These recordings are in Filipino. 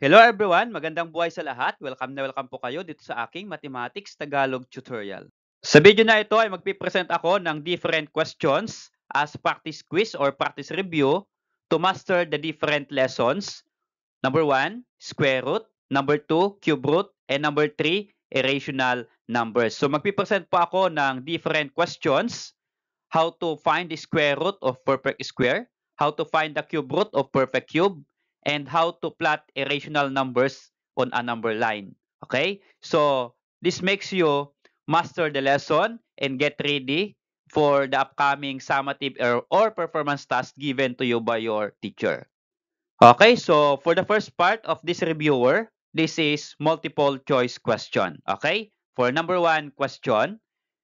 Hello everyone, magandang buhay sa lahat. Welcome na welcome po kayo dito sa aking Mathematics Tagalog tutorial. Sa video na ito ay magpipresent ako ng different questions as practice quiz or practice review to master the different lessons. Number 1, square root. Number 2, cube root. And number 3, irrational numbers. So magpipresent po ako ng different questions. How to find the square root of perfect square, how to find the cube root of perfect cube, and how to plot irrational numbers on a number line. Okay? So, this makes you master the lesson and get ready for the upcoming summative or performance task given to you by your teacher. Okay, so for the first part of this reviewer, this is multiple choice question. Okay? For number 1 question,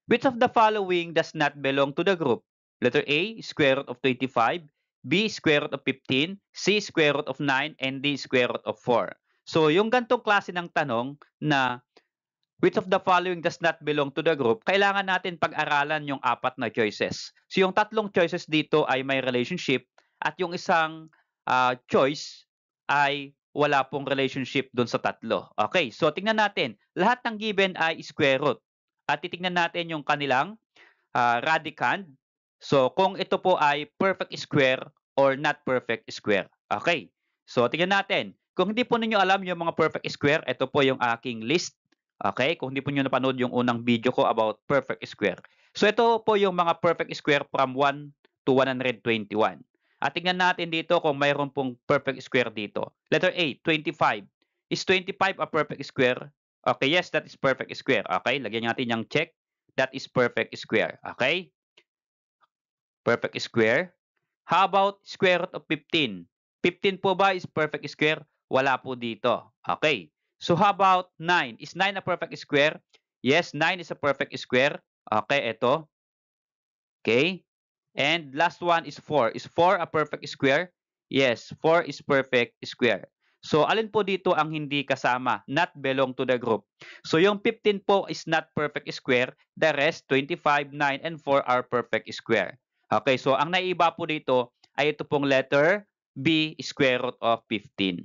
which of the following does not belong to the group? Letter A, square root of 25, B, square root of 15, C, square root of 9, and D, square root of 4. So, yung gantong klase ng tanong na which of the following does not belong to the group, kailangan natin pag-aralan yung apat na choices. So, yung tatlong choices dito ay may relationship at yung isang choice ay wala pong relationship dun sa tatlo. Okay, so tingnan natin. Lahat ng given ay square root. At titingnan natin yung kanilang radicand. So, kung ito po ay perfect square or not perfect square. Okay. So, tingnan natin. Kung hindi po ninyo alam yung mga perfect square, ito po yung aking list. Okay? Kung hindi po nyo napanood yung unang video ko about perfect square. So, ito po yung mga perfect square from 1 to 121. At tingnan natin dito kung mayroon pong perfect square dito. Letter A, 25. Is 25 a perfect square? Okay, yes, that is perfect square. Okay, lagyan natin yung check. That is perfect square. Okay? Perfect square. How about square root of 15? 15 po ba is perfect square? Wala po dito. Okay. So how about 9? Is 9 a perfect square? Yes, 9 is a perfect square. Okay, ito. Okay. And last one is 4. Is 4 a perfect square? Yes, 4 is perfect square. So, alin po dito ang hindi kasama? Not belong to the group. So, yung 15 po is not perfect square. The rest, 25, 9, and 4 are perfect square. Okay, so ang naiiba po dito ay ito pong letter B, square root of 15.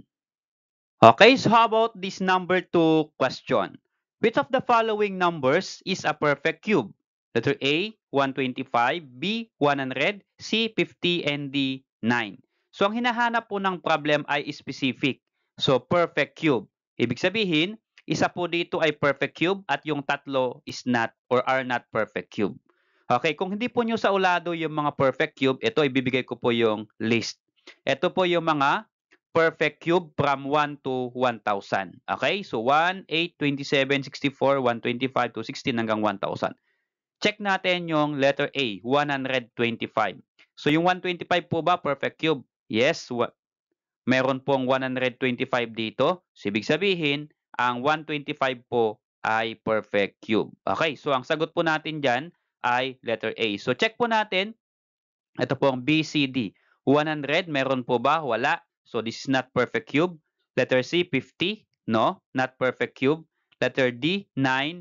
Okay, so how about this number 2 question? Which of the following numbers is a perfect cube? Letter A, 125, B, 100, C, 50, and D, 9. So, ang hinahanap po ng problem ay specific. So, perfect cube. Ibig sabihin, isa po dito ay perfect cube at yung tatlo is not or are not perfect cube. Okay, kung hindi po nyo sa ulado yung mga perfect cube, ito ibibigay ko po yung list. Ito po yung mga perfect cube from 1 to 1,000. Okay? So 1, 8, 27, 64, 125 to 16 hanggang 1,000. Check natin yung letter A, 125. So yung 125 po ba perfect cube? Yes, meron pong 125 dito. So ibig sabihin, ang 125 po ay perfect cube. Okay, so ang sagot po natin dyan ay letter A. So check po natin, ito po ang B, C, D. 100, meron po ba? Wala. So this is not perfect cube. Letter C, 50. No, not perfect cube. Letter D, 9. 9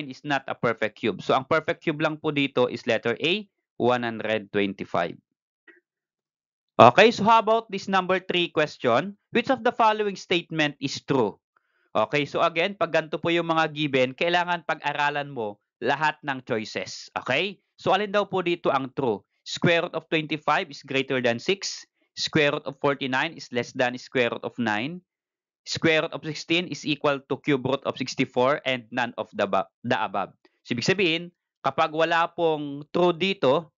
is not a perfect cube. So ang perfect cube lang po dito is letter A, 125. Okay, so how about this number 3 question? Which of the following statement is true? Okay, so again, pag ganito po yung mga given, kailangan pag-aralan mo lahat ng choices. Okay? So alin daw po dito ang true? Square root of 25 is greater than 6. Square root of 49 is less than square root of 9. Square root of 16 is equal to cube root of 64 and none of the above. So ibig sabihin, kapag wala pong true dito,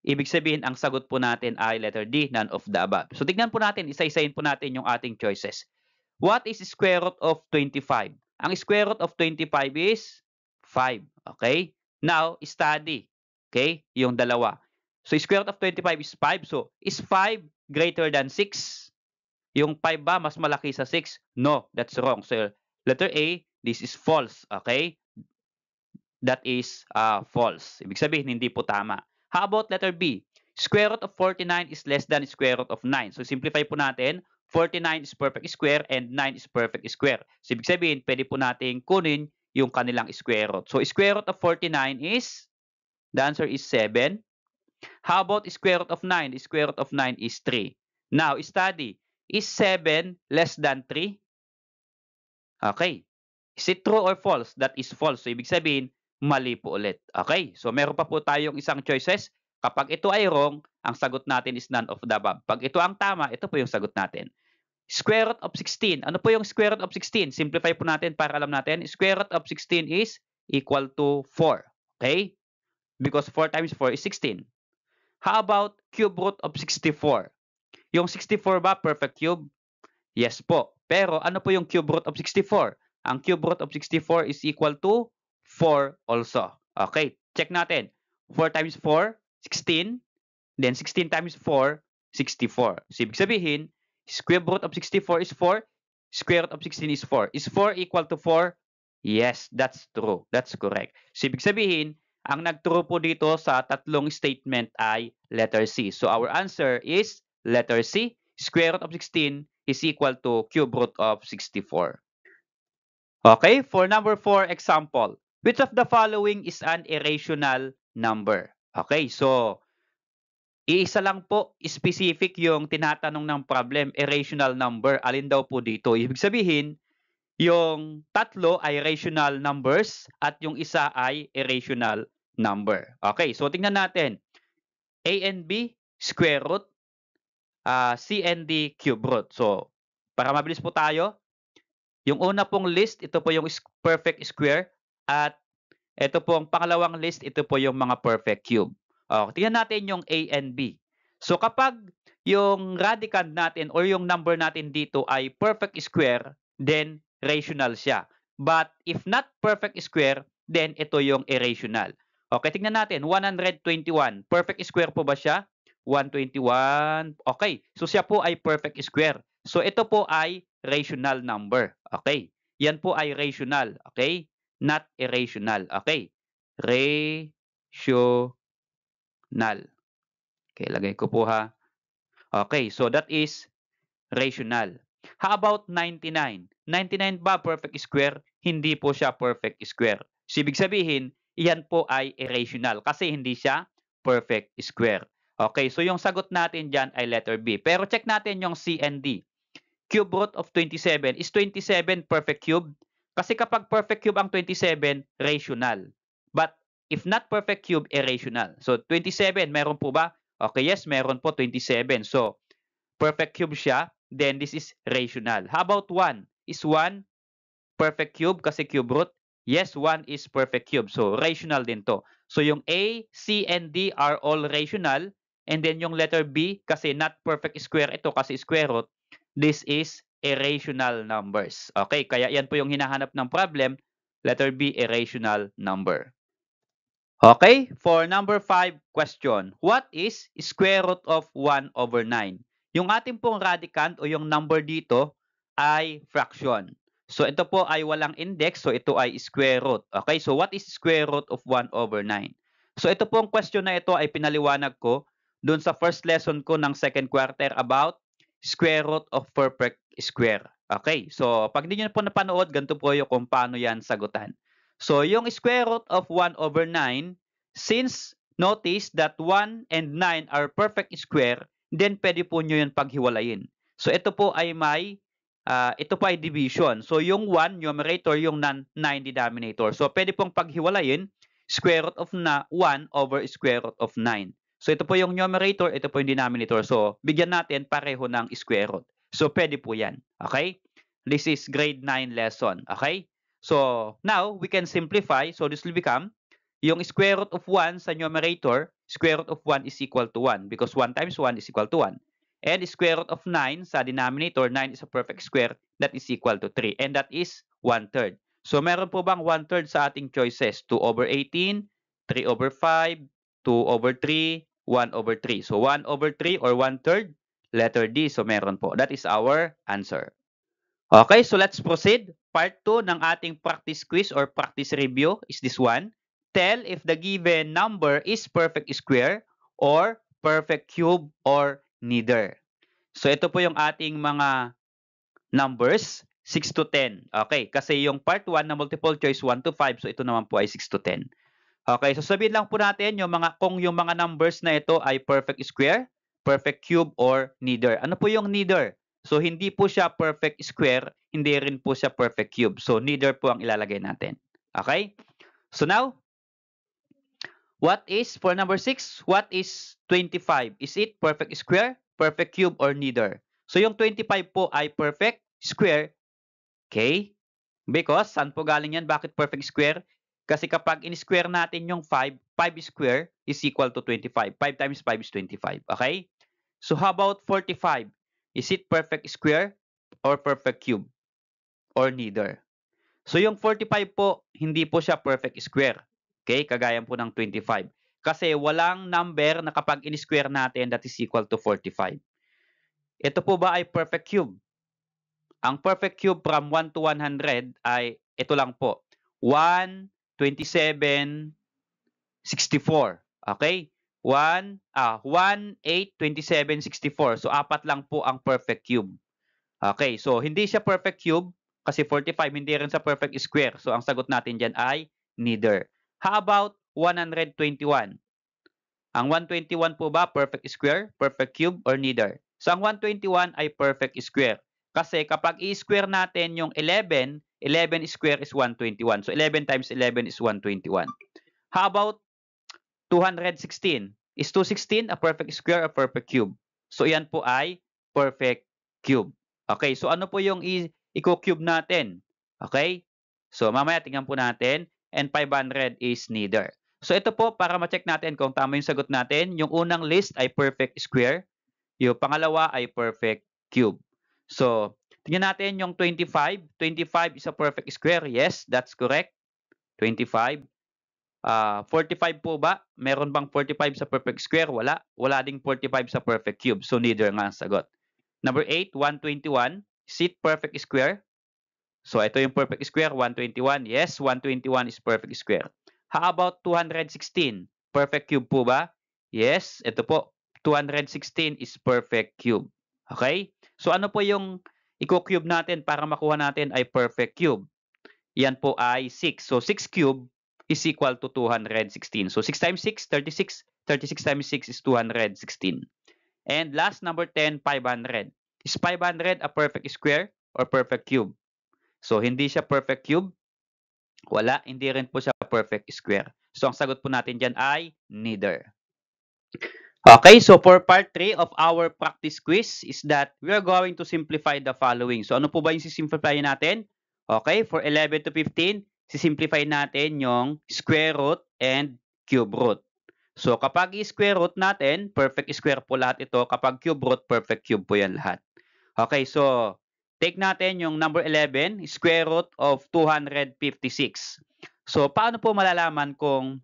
ibig sabihin ang sagot po natin ay letter D, none of the above. So tignan po natin, isa-isahin po natin yung ating choices. What is square root of 25? Ang square root of 25 is 5. Okay? Now, study. Okay? Yung dalawa. So, square root of 25 is 5. So, is 5 greater than 6? Yung 5 ba mas malaki sa 6? No, that's wrong. So, letter A, this is false. Okay? That is false. Ibig sabihin, hindi po tama. How about letter B? Square root of 49 is less than square root of 9. So, simplify po natin. 49 is perfect square and 9 is perfect square. So, ibig sabihin, pwede po natin kunin yung kanilang square root. So, square root of 49 is, the answer is 7. How about square root of 9? The square root of 9 is 3. Now, study. Is 7 less than 3? Okay. Is it true or false? That is false. So, ibig sabihin, mali po ulit. Okay. So, meron pa po tayong isang choices. Kapag ito ay wrong, ang sagot natin is none of the above. Pag ito ang tama, ito po yung sagot natin. Square root of 16. Ano po yung square root of 16? Simplify po natin para alam natin. Square root of 16 is equal to 4. Okay? Because 4 times 4 is 16. How about cube root of 64? Yung 64 ba perfect cube? Yes po. Pero ano po yung cube root of 64? Ang cube root of 64 is equal to 4 also. Okay, check natin. 4 times 4, 16. Then 16 times 4, 64. So, ibig sabihin, square root of 64 is 4. Square root of 16 is 4. Is 4 equal to 4? Yes, that's true. That's correct. So, ibig sabihin, ang nag-true po dito sa tatlong statement ay letter C. So, our answer is letter C. Square root of 16 is equal to cube root of 64. Okay, for number 4 example, which of the following is an irrational number? Okay, so iisa lang po specific yung tinatanong ng problem, irrational number. Alin daw po dito? Ibig sabihin, yung tatlo ay rational numbers at yung isa ay irrational number. Okay, so tingnan natin. A and B, square root. C and D, cube root. So, para mabilis po tayo, yung una pong list, ito po yung perfect square. At ito pong pangalawang list, ito po yung mga perfect cube. Tingnan natin yung A and B. So, kapag yung radicand natin or yung number natin dito ay perfect square, then rational siya. But if not perfect square, then ito yung irrational. Okay, tingnan natin. 121. Perfect square po ba siya? 121. Okay, so siya po ay perfect square. So, ito po ay rational number. Okay, yan po ay rational. Okay, not irrational. Okay, rational. Okay, lagay ko po ha. Okay, so that is rational. How about 99? 99 ba perfect square? Hindi po siya perfect square. So, ibig sabihin, iyan po ay irrational kasi hindi siya perfect square. Okay, so yung sagot natin dyan ay letter B. Pero check natin yung C and D. Cube root of 27. Is 27 perfect cube? Kasi kapag perfect cube ang 27, rational. But if not perfect cube, irrational. So, 27, meron po ba? Okay, yes, meron po 27. So, perfect cube siya, then this is rational. How about 1? Is 1 perfect cube kasi cube root? Yes, 1 is perfect cube. So, rational din to. So, yung A, C, and D are all rational. And then yung letter B, kasi not perfect square ito kasi square root, this is irrational numbers. Okay, kaya yan po yung hinahanap ng problem. Letter B, irrational number. Okay, for number 5 question. What is square root of 1 over 9? Yung ating pong radicand o yung number dito ay fraction. So ito po ay walang index, so ito ay square root. Okay, so what is square root of 1 over 9? So ito pong question na ito ay pinaliwanag ko dun sa first lesson ko ng second quarter about square root of perfect square. Okay, so pag hindi nyo po napanood, ganito po yung kung paano yan sagutan. So yung square root of 1 over 9, since notice that 1 and 9 are perfect square, then pwede po nyo yun paghiwalayin. So ito po ay ito po ay division. So yung 1 numerator, yung 9 denominator. So pwede pong paghiwalayin square root of 1 over square root of 9. So ito po yung numerator, ito po yung denominator. So bigyan natin pareho ng square root. So pwede po yan. Okay? This is grade 9 lesson. Okay? So now we can simplify. So this will become yung square root of 1 sa numerator, square root of 1 is equal to 1 because 1 times 1 is equal to 1. And square root of 9 sa denominator, 9 is a perfect square, that is equal to 3. And that is 1/3. So meron po bang 1/3 sa ating choices? 2 over 18, 3 over 5, 2 over 3, 1 over 3. So 1 over 3 or 1/3? Letter D. So meron po. That is our answer. Okay, so let's proceed. Part 2 ng ating practice quiz or practice review is this one. Tell if the given number is perfect square or perfect cube or neither. So ito po yung ating mga numbers, 6 to 10. Okay, kasi yung part 1 na multiple choice 1 to 5, so ito naman po ay 6 to 10. Okay, so sabihin lang po natin kung yung mga numbers na ito ay perfect square, perfect cube, or neither. Ano po yung neither? So hindi po siya perfect square, hindi rin po siya perfect cube. So, neither po ang ilalagay natin. Okay? So, now, for number 6, what is 25? Is it perfect square, perfect cube, or neither? So, yung 25 po ay perfect square. Okay? Because, saan po galing yan? Bakit perfect square? Kasi kapag in-square natin yung 5, 5 square is equal to 25. 5 times 5 is 25. Okay? So, how about 45? Is it perfect square or perfect cube? Or neither? So, yung 45 po, hindi po siya perfect square. Okay? Kagaya po ng 25. Kasi walang number na kapag in-square natin that is equal to 45. Ito po ba ay perfect cube? Ang perfect cube from 1 to 100 ay ito lang po. 1, 27, 64. Okay? 1, 8, 27, 64. So, apat lang po ang perfect cube. Okay, so hindi siya perfect cube kasi 45 hindi rin sa perfect square. So, ang sagot natin dyan ay neither. How about 121? Ang 121 po ba perfect square, perfect cube, or neither? So, ang 121 ay perfect square. Kasi kapag i-square natin yung 11, 11 square is 121. So, 11 times 11 is 121. How about 216? Is 216 a perfect square or perfect cube? So, yan po ay perfect cube. Okay, so ano po yung i-cube natin? Okay? So, mamaya tingnan po natin. And 500 is neither. So, ito po, para ma-check natin kung tama yung sagot natin. Yung unang list ay perfect square. Yung pangalawa ay perfect cube. So, tingnan natin yung 25. 25 is a perfect square. Yes, that's correct. 25. 45 po ba? Meron bang 45 sa perfect square? Wala. Wala ding 45 sa perfect cube. So, neither nga ang sagot. Number 8, 121. Is it perfect square? So, ito yung perfect square, 121. Yes, 121 is perfect square. How about 216? Perfect cube po ba? Yes, ito po. 216 is perfect cube. Okay? So, ano po yung i-cube natin para makuha natin ay perfect cube? Yan po ay 6. So, 6 cube is equal to 216. So, 6 times 6, 36. 36 times 6 is 216. And last, number 10, 500. Is 500 a perfect square or perfect cube? So, hindi siya perfect cube. Wala, hindi rin po siya perfect square. So, ang sagot po natin dyan ay neither. Okay, so for part 3 of our practice quiz is that we are going to simplify the following. So, ano po ba yung sisimplify natin? Okay, for 11 to 15, sisimplify natin yung square root and cube root. So, kapag i-square root natin, perfect square po lahat ito. Kapag cube root, perfect cube po yan lahat. Okay, so take natin yung number 11, square root of 256. So, paano po malalaman kung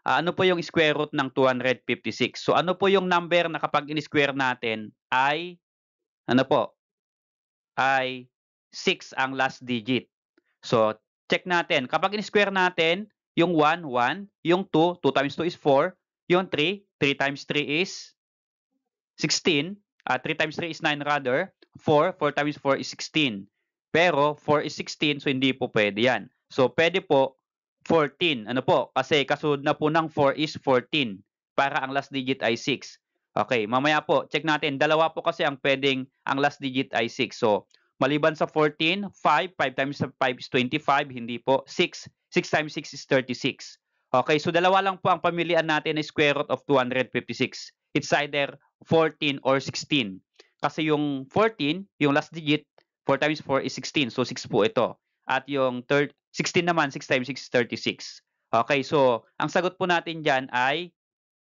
ano po yung square root ng 256? So, ano po yung number na kapag in-square natin ay, ano po, ay 6 ang last digit. So, check natin. Kapag in-square natin, yung 1, 1. Yung 2, 2 times 2 is 4. Yung 3, 3 times 3 is 16. 3 times 3 is 9 rather. 4, 4 times 4 is 16. Pero 4 is 16, so hindi po pwede yan. So, pwede po 14. Ano po? Kasi kasunod na po ng 4 is 14. Para ang last digit ay 6. Okay, mamaya po, check natin. Dalawa po kasi ang pwedeng ang last digit ay 6. So, maliban sa 14, 5. 5 times 5 is 25. Hindi po. 6. 6 times 6 is 36. Okay, so dalawa lang po ang pamilian natin na square root of 256. It's either 14 or 16. Kasi yung 14, yung last digit, 4 times 4 is 16. So, 6 po ito. At yung 16 naman, 6 times 6 is 36. Okay, so ang sagot po natin dyan ay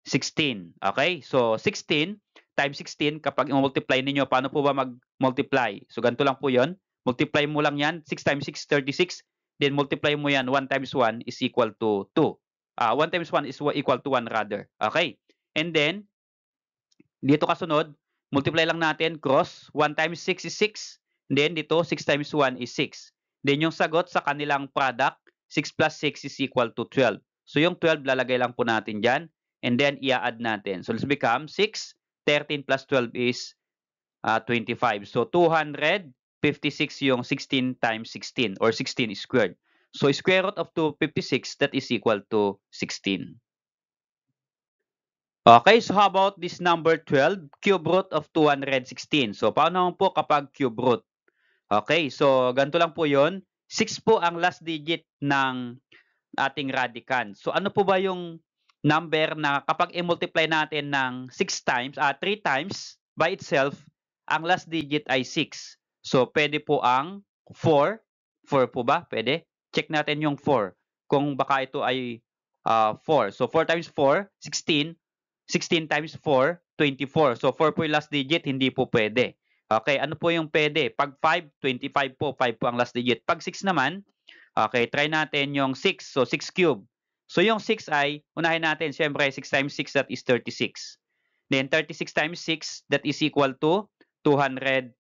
16. Okay, so 16 times 16, kapag i-multiply ninyo, paano po ba mag-multiply? So, ganito lang po yon. Multiply mo lang yan. 6 times 6, 36. Then, multiply mo yan. 1 times 1 is equal to 2. 1 times 1 is equal to 1 rather. Okay, and then, dito kasunod, multiply lang natin, cross. 1 times 6 is 6. Then dito, 6 times 1 is 6. Then yung sagot sa kanilang product, 6 plus 6 is equal to 12. So yung 12, lalagay lang po natin dyan. And then, i-add natin. So let's become 6. 13 plus 12 is 25. So 256 yung 16 times 16 or 16 squared. So square root of 256, that is equal to 16. Okay, so how about this number 12, cube root of 216? So, paano naman po kapag cube root? Okay, so ganito lang po 'yon. 6 po ang last digit ng ating radicand. So ano po ba yung number na kapag i-multiply natin ng 3 times by itself, ang last digit ay 6. So pwede po ang 4. 4 po ba? Pwede? Check natin yung 4. Kung baka ito ay 4. So 4 times 4, 16. 16 times 4, 24. So 4 po yung last digit, hindi po pwede. Okay, ano po yung pwede? Pag 5, 25 po. 5 po ang last digit. Pag 6 naman, okay, try natin yung 6. So 6 cube. So yung 6 ay, unahin natin, syempre 6 times 6, that is 36. Then 36 times 6, that is equal to 216.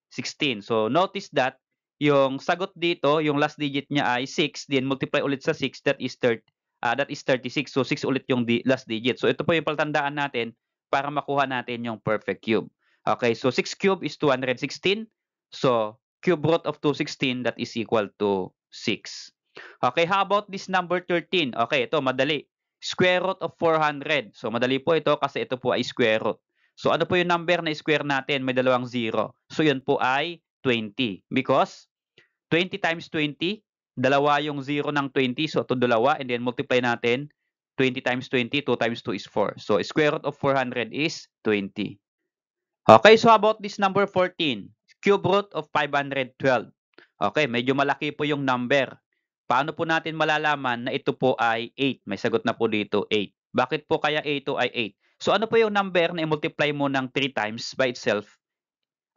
So notice that yung sagot dito, yung last digit niya ay 6, then multiply ulit sa 6, that is 36. So 6 ulit yung last digit. So ito po yung palatandaan natin para makuha natin yung perfect cube. Okay, so 6 cube is 216. So cube root of 216, that is equal to 6. Okay, how about this number 13? Okay, ito madali. Square root of 400. So madali po ito kasi ito po ay square root. So ano po yung number na square natin? May dalawang 0. So yun po ay 20. Because 20 times 20, dalawa yung 0 ng 20. So ito dalawa and then multiply natin. 20 times 20, 2 times 2 is 4. So square root of 400 is 20. Okay, so how about this number 14? Cube root of 512. Okay, medyo malaki po yung number. Paano po natin malalaman na ito po ay 8? May sagot na po dito, 8. Bakit po kaya ito ay 8? So ano po yung number na i-multiply mo ng 3 times by itself?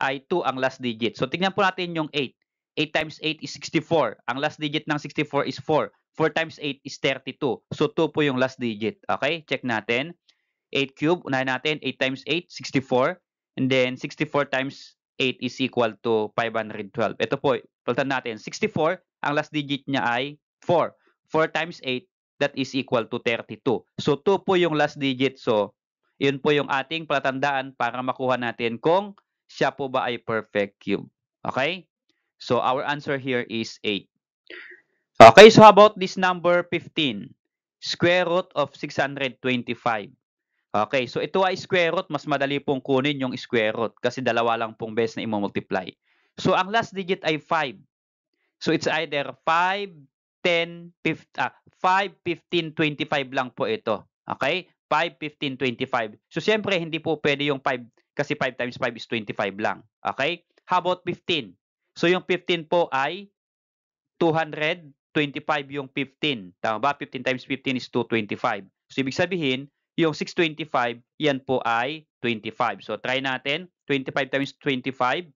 Ay 2 ang last digit. So tingnan po natin yung 8. 8 times 8 is 64. Ang last digit ng 64 is 4. 4 times 8 is 32. So 2 po yung last digit. Okay, check natin. 8 cube, unahin natin. 8 times 8, 64. And then 64 times 8 is equal to 512. Ito po, palitan natin. 64, ang last digit niya ay 4. 4 times 8, that is equal to 32. So 2 po yung last digit. So yun po yung ating palatandaan para makuha natin kung siya po ba ay perfect cube. Okay? So our answer here is 8. Okay, so how about this number 15? Square root of 625. Okay, so ito ay square root. Mas madali pong kunin yung square root kasi dalawa lang pong beses na i-multiply. So ang last digit ay 5. So it's either 5, 10, 5, 15, 25 lang po ito. Okay? 5, 15, 25. So siyempre hindi po pwede yung 5 kasi 5 times 5 is 25 lang. Okay? How about 15? So yung 15 po ay 225 yung 15. Tama ba? 15 times 15 is 225. So ibig sabihin, yung 625, yan po ay 25. So try natin. 25 times 25.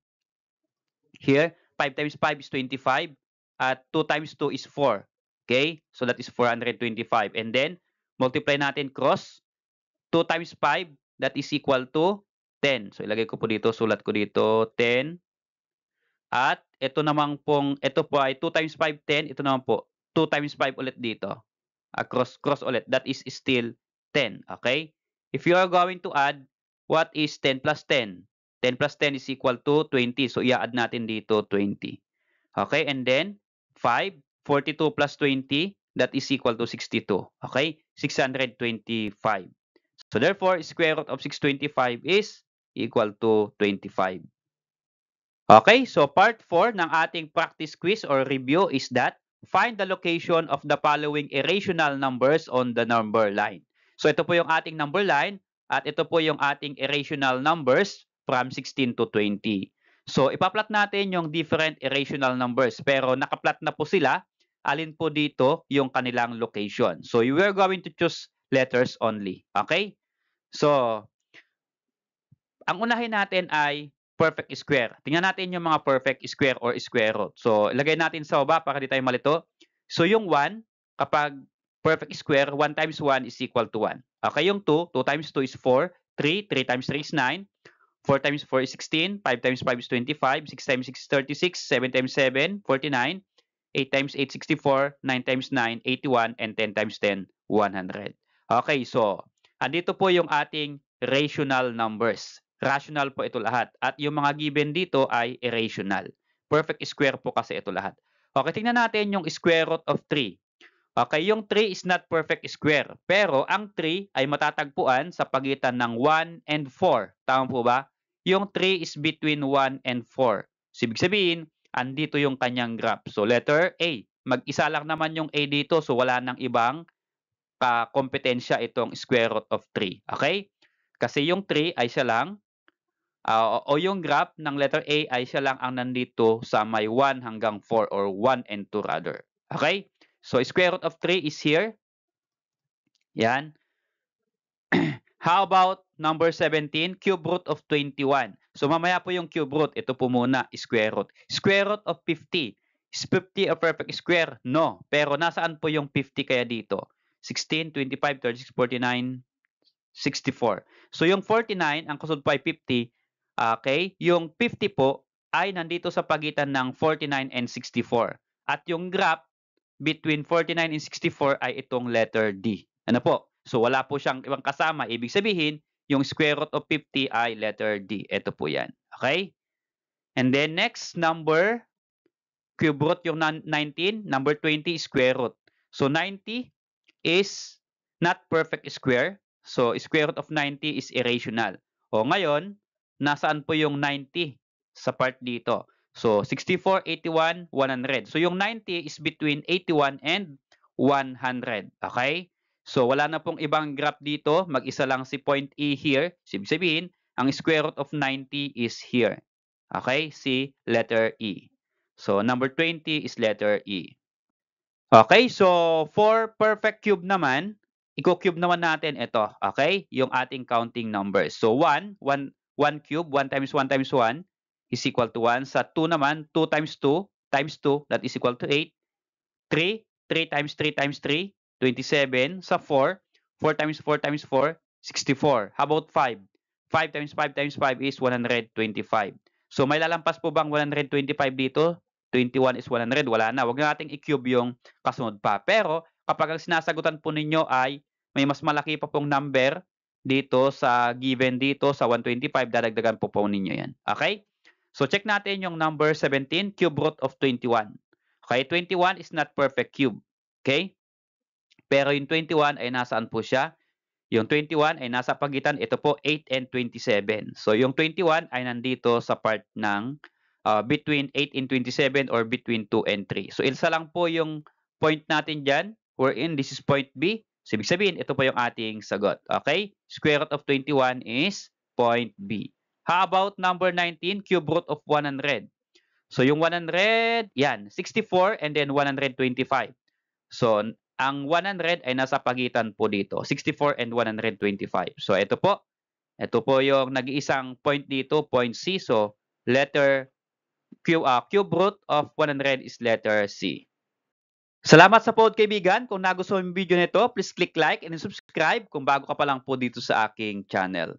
Here, 5 times 5 is 25. At 2 times 2 is 4. Okay? So that is 425. And then, multiply natin cross. 2 times 5, that is equal to 10. So ilagay ko po dito, sulat ko dito, 10. At ito naman pong, ito po ay 2 times 5, 10. Ito naman po, 2 times 5 ulit dito. Cross ulit. That is still 10. Okay? If you are going to add, what is 10 plus 10? 10 plus 10 is equal to 20. So i-add natin dito 20. Okay? And then, 5, 42 plus 20, that is equal to 62. Okay? 625. So therefore, square root of 625 is equal to 25. Okay, so part 4 ng ating practice quiz or review is that find the location of the following irrational numbers on the number line. So ito po yung ating number line at ito po yung ating irrational numbers from 16 to 20. So ipaplat natin yung different irrational numbers pero nakaplat na po sila. Alin po dito yung kanilang location. So we are going to choose letters only. Okay? So ang unahin natin ay perfect square. Tingnan natin yung mga perfect square or square root. So, ilagay natin sa baba para di tayo malito. So, yung 1, kapag perfect square, 1 times 1 is equal to 1. Okay, yung 2, 2 times 2 is 4. 3, 3 times 3 is 9. 4 times 4 is 16. 5 times 5 is 25. 6 times 6 is 36. 7 times 7, 49. 8 times 8, 64. 9 times 9, 81. And 10 times 10, 100. Okay, so, andito po yung ating rational numbers. Rational po ito lahat. At yung mga given dito ay irrational. Perfect square po kasi ito lahat. Okay, tingnan natin yung square root of 3. Okay, yung 3 is not perfect square. Pero ang 3 ay matatagpuan sa pagitan ng 1 and 4. Tama po ba? Yung 3 is between 1 and 4. So, ibig sabihin, andito yung kanyang graph. So, letter A. Mag-isa lang naman yung A dito, so wala nang ibang kompetensya itong square root of 3. Okay? Kasi yung 3 ay siya lang, o yung graph ng letter A ay siya lang ang nandito sa may 1 hanggang 4 or 1 and 2 rather. Okay? So, square root of 3 is here. Yan. How about number 17? Cube root of 21. So, mamaya po yung cube root. Ito po muna, square root. Square root of 50. Is 50 a perfect square? No. Pero nasaan po yung 50 kaya dito? 16, 25, 36, 49, 64. So, yung 49, ang kasunod po ay 50. Okay? Yung 50 po ay nandito sa pagitan ng 49 and 64. At yung graph between 49 and 64 ay itong letter D. Ano po? So, wala po siyang ibang kasama. Ibig sabihin, yung square root of 50 ay letter D. Ito po yan. Okay? And then, next number, cube root yung 19. Number 20, square root. So, 90 is not perfect square. So, square root of 90 is irrational. O, ngayon, nasaan po yung 90 sa part dito? So, 64, 81, 100. So, yung 90 is between 81 and 100. Okay? So, wala na pong ibang graph dito. Mag-isa lang si point E here. Ibig sabihin, ang square root of 90 is here. Okay? Si letter E. So, number 20 is letter E. Okay? So, for perfect cube naman, i-cube naman natin ito. Okay? Yung ating counting numbers. So, 1 cube, 1 times 1 times 1 is equal to 1. Sa 2 naman, 2 times 2 times 2, that is equal to 8. 3, 3 times 3 times 3, 27. Sa 4, 4 times 4 times 4, 64. How about 5? 5 times 5 times 5 is 125. So, may lalampas po bang 125 dito? 21 is 100. Wala na. Huwag na nating i-cube yung kasunod pa. Pero, kapag ang sinasagutan po ninyo ay may mas malaki pa pong number dito sa given dito sa 125, dadagdagan po ninyo yan. Okay? So, check natin yung number 17, cube root of 21. Okay, 21 is not perfect cube. Okay? Pero yung 21 ay nasaan po siya? Yung 21 ay nasa pagitan, ito po 8 and 27. So yung 21 ay nandito sa part ng between 8 and 27 or between 2 and 3. So isa lang po yung point natin dyan, wherein this is point B. So ibig sabihin, ito po yung ating sagot. Okay? Square root of 21 is point B. How about number 19, cube root of 100? So yung 100, yan, 64 and then 125. So ang 100 ay nasa pagitan po dito, 64 and 125. So ito po yung nag-iisang point dito, point C. So letter cube root of 100 is letter C. Salamat sa pod kaibigan. Kung nagustuhan mo yung video nito, please click like and subscribe kung bago ka pa lang po dito sa aking channel.